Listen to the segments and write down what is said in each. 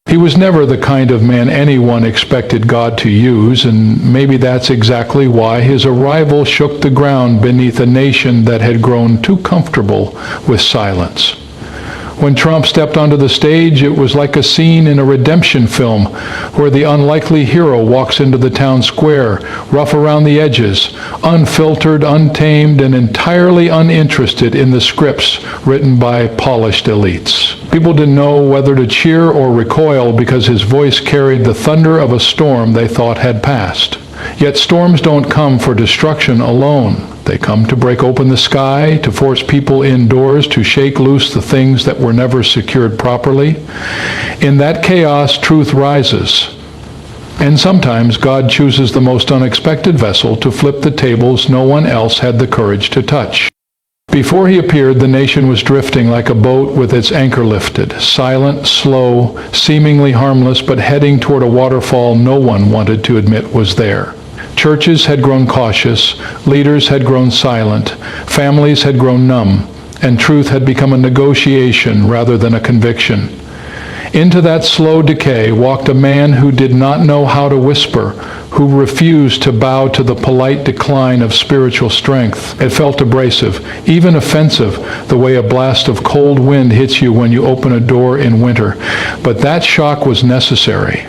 He was never the kind of man anyone expected God to use, and maybe that's exactly why his arrival shook the ground beneath a nation that had grown too comfortable with silence. When Trump stepped onto the stage, it was like a scene in a redemption film where the unlikely hero walks into the town square, rough around the edges, unfiltered, untamed, and entirely uninterested in the scripts written by polished elites. People didn't know whether to cheer or recoil because his voice carried the thunder of a storm they thought had passed. Yet storms don't come for destruction alone. They come to break open the sky, to force people indoors, to shake loose the things that were never secured properly. In that chaos, truth rises. And sometimes God chooses the most unexpected vessel to flip the tables no one else had the courage to touch. Before he appeared, the nation was drifting like a boat with its anchor lifted, silent, slow, seemingly harmless, but heading toward a waterfall no one wanted to admit was there. Churches had grown cautious, leaders had grown silent, families had grown numb, and truth had become a negotiation rather than a conviction. Into that slow decay walked a man who did not know how to whisper, who refused to bow to the polite decline of spiritual strength. It felt abrasive, even offensive, the way a blast of cold wind hits you when you open a door in winter. But that shock was necessary.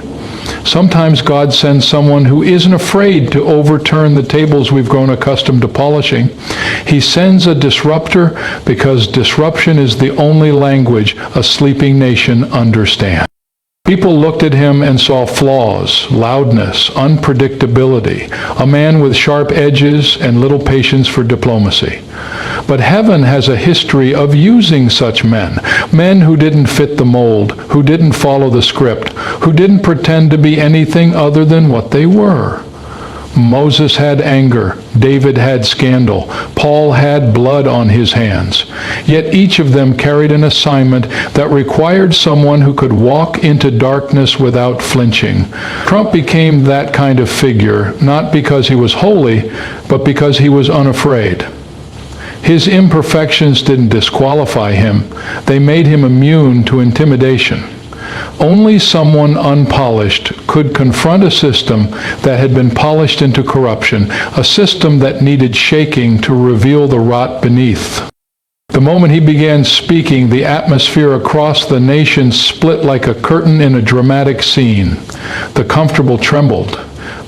Sometimes God sends someone who isn't afraid to overturn the tables we've grown accustomed to polishing. He sends a disruptor because disruption is the only language a sleeping nation understands. People looked at him and saw flaws, loudness, unpredictability, a man with sharp edges and little patience for diplomacy. But heaven has a history of using such men, men who didn't fit the mold, who didn't follow the script, who didn't pretend to be anything other than what they were. Moses had anger, David had scandal, Paul had blood on his hands. Yet each of them carried an assignment that required someone who could walk into darkness without flinching. Trump became that kind of figure, not because he was holy, but because he was unafraid. His imperfections didn't disqualify him. They made him immune to intimidation. Only someone unpolished could confront a system that had been polished into corruption, a system that needed shaking to reveal the rot beneath. The moment he began speaking, the atmosphere across the nation split like a curtain in a dramatic scene. The comfortable trembled.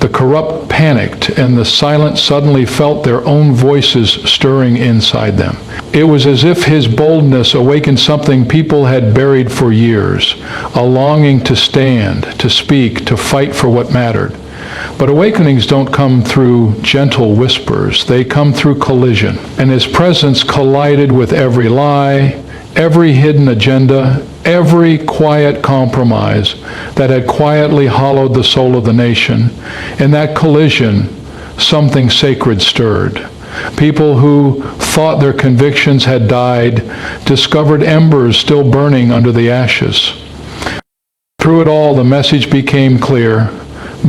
The corrupt panicked, and the silent suddenly felt their own voices stirring inside them. It was as if his boldness awakened something people had buried for years, a longing to stand, to speak, to fight for what mattered. But awakenings don't come through gentle whispers. They come through collision. And his presence collided with every lie, every hidden agenda, every quiet compromise that had quietly hollowed the soul of the nation. In that collision, something sacred stirred. People who thought their convictions had died discovered embers still burning under the ashes. Through it all, the message became clear.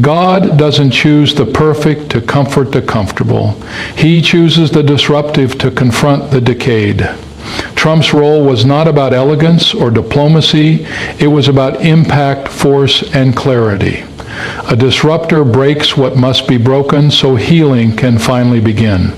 God doesn't choose the perfect to comfort the comfortable. He chooses the disruptive to confront the decayed. Trump's role was not about elegance or diplomacy. It was about impact, force, and clarity. A disruptor breaks what must be broken so healing can finally begin.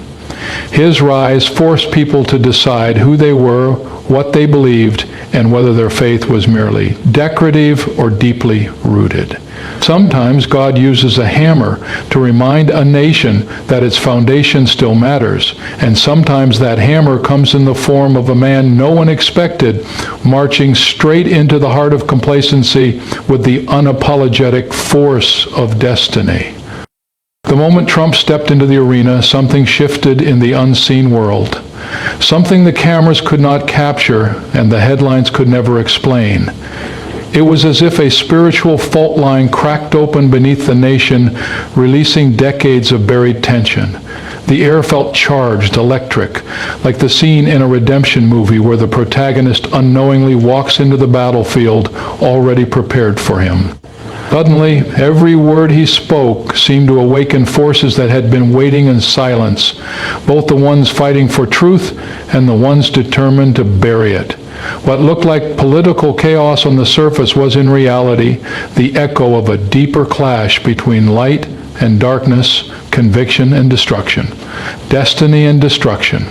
His rise forced people to decide who they were, what they believed, and whether their faith was merely decorative or deeply rooted. Sometimes God uses a hammer to remind a nation that its foundation still matters, and sometimes that hammer comes in the form of a man no one expected, marching straight into the heart of complacency with the unapologetic force of destiny. The moment Trump stepped into the arena, something shifted in the unseen world. Something the cameras could not capture and the headlines could never explain. It was as if a spiritual fault line cracked open beneath the nation, releasing decades of buried tension. The air felt charged, electric, like the scene in a redemption movie where the protagonist unknowingly walks into the battlefield already prepared for him. Suddenly, every word he spoke seemed to awaken forces that had been waiting in silence, both the ones fighting for truth and the ones determined to bury it. What looked like political chaos on the surface was in reality the echo of a deeper clash between light and darkness, conviction and destruction, destiny and destruction.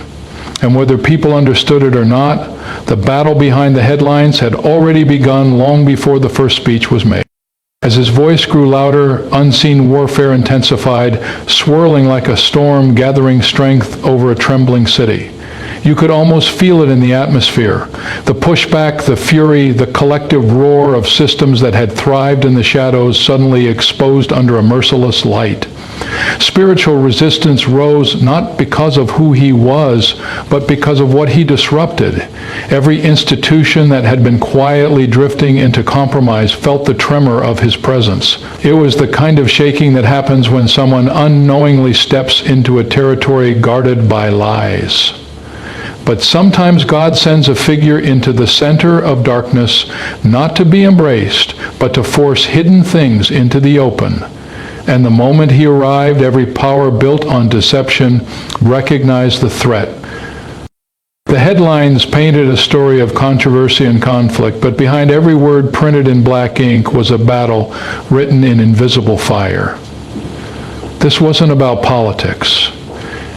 And whether people understood it or not, the battle behind the headlines had already begun long before the first speech was made. As his voice grew louder, unseen warfare intensified, swirling like a storm, gathering strength over a trembling city. You could almost feel it in the atmosphere. The pushback, the fury, the collective roar of systems that had thrived in the shadows suddenly exposed under a merciless light. Spiritual resistance rose not because of who he was, but because of what he disrupted. Every institution that had been quietly drifting into compromise felt the tremor of his presence. It was the kind of shaking that happens when someone unknowingly steps into a territory guarded by lies. But sometimes God sends a figure into the center of darkness, not to be embraced, but to force hidden things into the open. And the moment he arrived, every power built on deception recognized the threat. The headlines painted a story of controversy and conflict, but behind every word printed in black ink was a battle written in invisible fire. This wasn't about politics.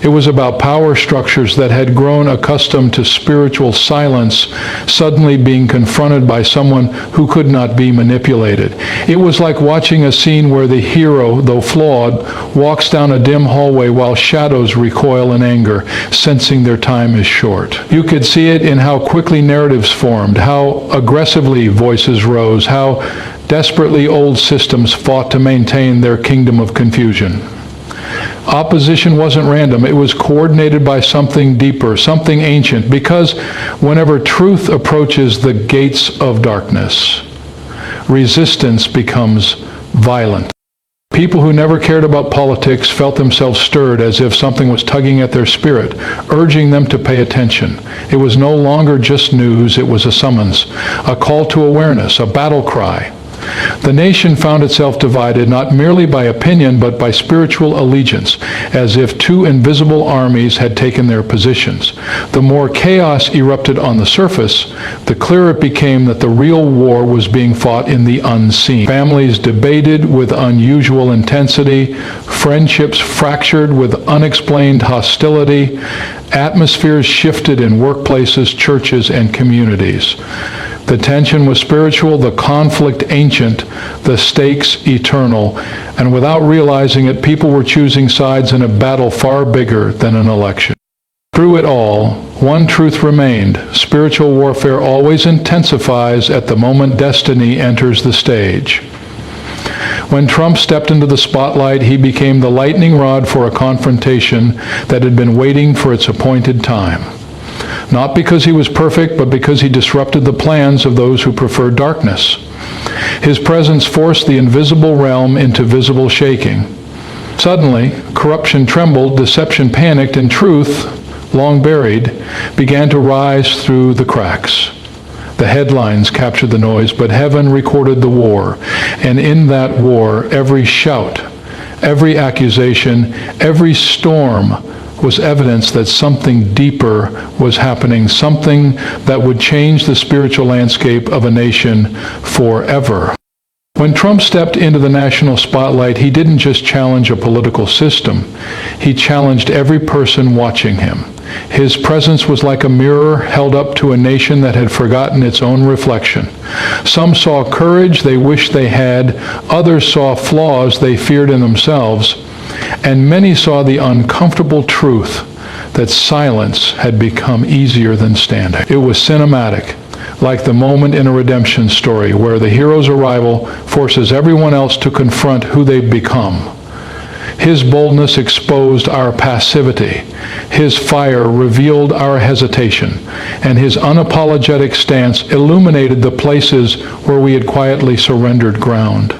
It was about power structures that had grown accustomed to spiritual silence suddenly being confronted by someone who could not be manipulated. It was like watching a scene where the hero, though flawed, walks down a dim hallway while shadows recoil in anger, sensing their time is short. You could see it in how quickly narratives formed, how aggressively voices rose, how desperately old systems fought to maintain their kingdom of confusion. Opposition wasn't random. It was coordinated by something deeper, something ancient, because whenever truth approaches the gates of darkness, resistance becomes violent. People who never cared about politics felt themselves stirred as if something was tugging at their spirit, urging them to pay attention. It was no longer just news, it was a summons, a call to awareness, a battle cry. The nation found itself divided not merely by opinion but by spiritual allegiance, as if two invisible armies had taken their positions. The more chaos erupted on the surface, the clearer it became that the real war was being fought in the unseen. Families debated with unusual intensity, friendships fractured with unexplained hostility, atmospheres shifted in workplaces, churches, and communities. The tension was spiritual, the conflict ancient, the stakes eternal, and without realizing it, people were choosing sides in a battle far bigger than an election. Through it all, one truth remained: spiritual warfare always intensifies at the moment destiny enters the stage. When Trump stepped into the spotlight, he became the lightning rod for a confrontation that had been waiting for its appointed time. Not because he was perfect, but because he disrupted the plans of those who preferred darkness. His presence forced the invisible realm into visible shaking. Suddenly, corruption trembled, deception panicked, and truth, long buried, began to rise through the cracks. The headlines captured the noise, but heaven recorded the war. And in that war, every shout, every accusation, every storm was evidence that something deeper was happening, something that would change the spiritual landscape of a nation forever. When Trump stepped into the national spotlight, he didn't just challenge a political system. He challenged every person watching him. His presence was like a mirror held up to a nation that had forgotten its own reflection. Some saw courage they wished they had, others saw flaws they feared in themselves, and many saw the uncomfortable truth that silence had become easier than standing. It was cinematic, like the moment in a redemption story where the hero's arrival forces everyone else to confront who they've become. His boldness exposed our passivity. His fire revealed our hesitation, and his unapologetic stance illuminated the places where we had quietly surrendered ground.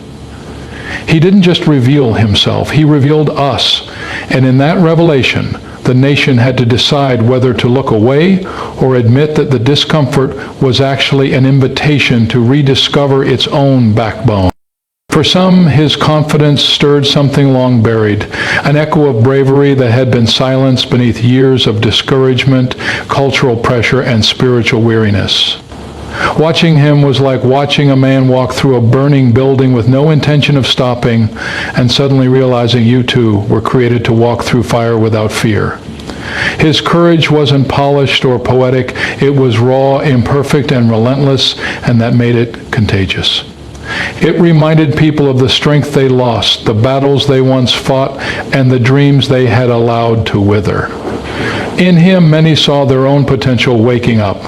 He didn't just reveal himself, he revealed us. And in that revelation, the nation had to decide whether to look away or admit that the discomfort was actually an invitation to rediscover its own backbone. For some, his confidence stirred something long buried, an echo of bravery that had been silenced beneath years of discouragement, cultural pressure, and spiritual weariness. Watching him was like watching a man walk through a burning building with no intention of stopping, and suddenly realizing you too were created to walk through fire without fear. His courage wasn't polished or poetic. It was raw, imperfect, and relentless, and that made it contagious. It reminded people of the strength they lost, the battles they once fought, and the dreams they had allowed to wither. In him, many saw their own potential waking up,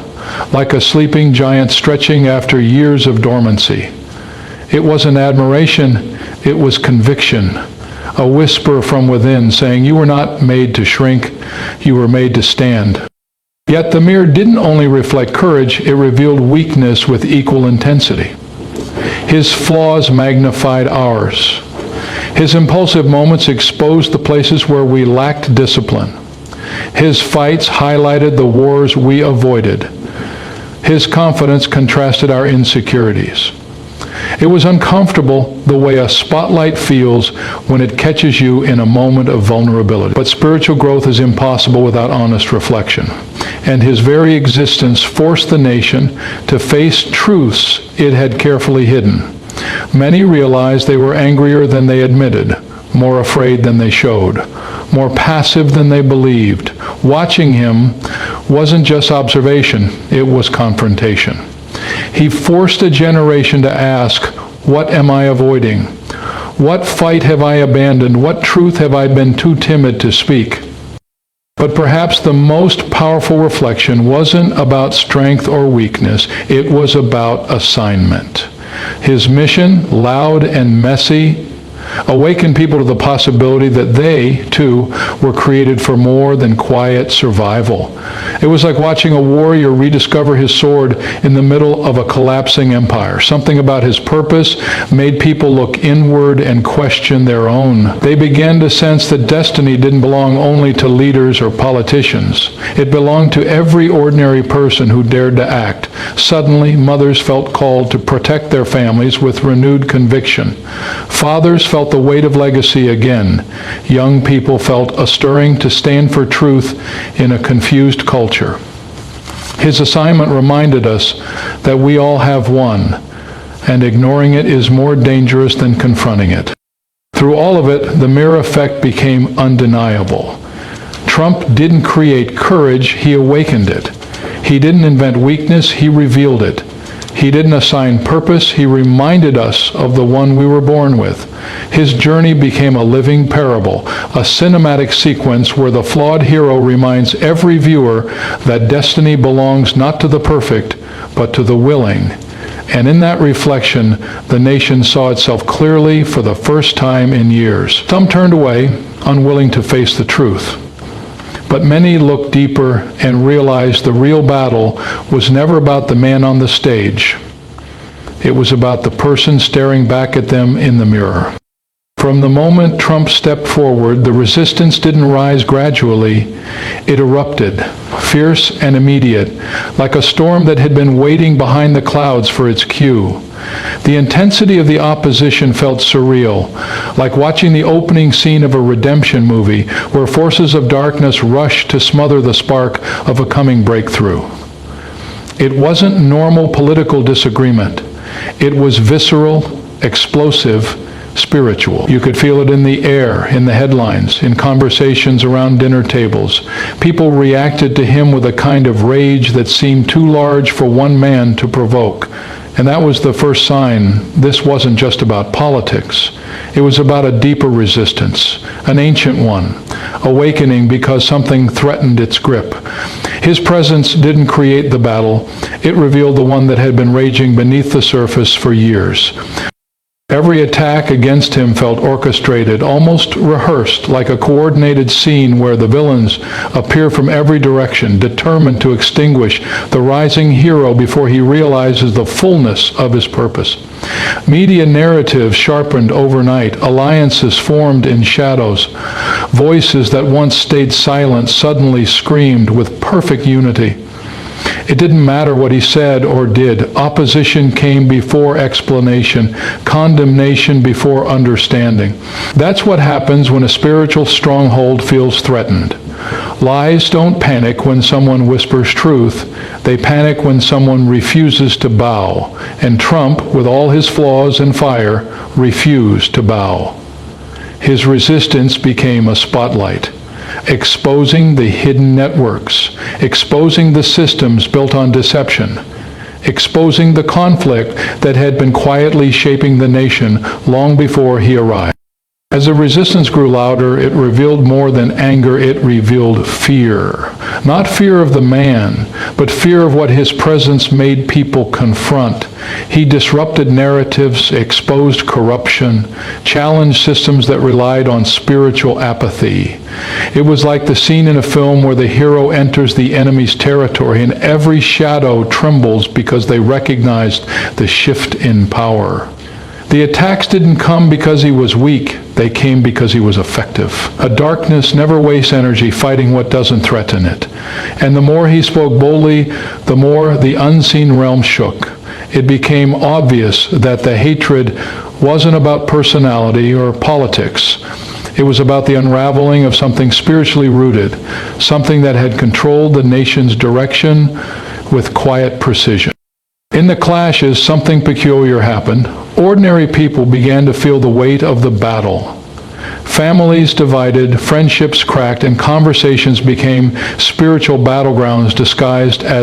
like a sleeping giant stretching after years of dormancy. It wasn't admiration, it was conviction, a whisper from within saying, "You were not made to shrink, you were made to stand." Yet the mirror didn't only reflect courage, it revealed weakness with equal intensity. His flaws magnified ours. His impulsive moments exposed the places where we lacked discipline. His fights highlighted the wars we avoided. His confidence contrasted our insecurities. It was uncomfortable the way a spotlight feels when it catches you in a moment of vulnerability. But spiritual growth is impossible without honest reflection. And his very existence forced the nation to face truths it had carefully hidden. Many realized they were angrier than they admitted, more afraid than they showed, more passive than they believed. Watching him wasn't just observation, it was confrontation. He forced a generation to ask, what am I avoiding? What fight have I abandoned? What truth have I been too timid to speak? But perhaps the most powerful reflection wasn't about strength or weakness, it was about assignment. His mission, loud and messy, awakened people to the possibility that they, too, were created for more than quiet survival. It was like watching a warrior rediscover his sword in the middle of a collapsing empire. Something about his purpose made people look inward and question their own. They began to sense that destiny didn't belong only to leaders or politicians. It belonged to every ordinary person who dared to act. Suddenly, mothers felt called to protect their families with renewed conviction. Fathers felt the weight of legacy again. Young people felt a stirring to stand for truth in a confused culture. His assignment reminded us that we all have one, and ignoring it is more dangerous than confronting it. Through all of it, the mirror effect became undeniable. Trump didn't create courage, he awakened it. He didn't invent weakness, he revealed it. He didn't assign purpose, he reminded us of the one we were born with. His journey became a living parable, a cinematic sequence where the flawed hero reminds every viewer that destiny belongs not to the perfect, but to the willing. And in that reflection, the nation saw itself clearly for the first time in years. Some turned away, unwilling to face the truth. But many looked deeper and realized the real battle was never about the man on the stage. It was about the person staring back at them in the mirror. From the moment Trump stepped forward, the resistance didn't rise gradually. It erupted, fierce and immediate, like a storm that had been waiting behind the clouds for its cue. The intensity of the opposition felt surreal, like watching the opening scene of a redemption movie where forces of darkness rushed to smother the spark of a coming breakthrough. It wasn't normal political disagreement. It was visceral, explosive, spiritual. You could feel it in the air, in the headlines, in conversations around dinner tables. People reacted to him with a kind of rage that seemed too large for one man to provoke. And that was the first sign this wasn't just about politics. It was about a deeper resistance, an ancient one, awakening because something threatened its grip. His presence didn't create the battle. It revealed the one that had been raging beneath the surface for years. Every attack against him felt orchestrated, almost rehearsed, like a coordinated scene where the villains appear from every direction, determined to extinguish the rising hero before he realizes the fullness of his purpose. Media narratives sharpened overnight, alliances formed in shadows. Voices that once stayed silent suddenly screamed with perfect unity. It didn't matter what he said or did. Opposition came before explanation, condemnation before understanding. That's what happens when a spiritual stronghold feels threatened. Lies don't panic when someone whispers truth. They panic when someone refuses to bow. And Trump, with all his flaws and fire, refused to bow. His resistance became a spotlight, exposing the hidden networks, exposing the systems built on deception, exposing the conflict that had been quietly shaping the nation long before he arrived. As the resistance grew louder, it revealed more than anger, it revealed fear. Not fear of the man, but fear of what his presence made people confront. He disrupted narratives, exposed corruption, challenged systems that relied on spiritual apathy. It was like the scene in a film where the hero enters the enemy's territory and every shadow trembles because they recognized the shift in power. The attacks didn't come because he was weak. They came because he was effective. A darkness never wastes energy fighting what doesn't threaten it. And the more he spoke boldly, the more the unseen realm shook. It became obvious that the hatred wasn't about personality or politics. It was about the unraveling of something spiritually rooted, something that had controlled the nation's direction with quiet precision. In the clashes, something peculiar happened. Ordinary people began to feel the weight of the battle. Families divided, friendships cracked, and conversations became spiritual battlegrounds disguised as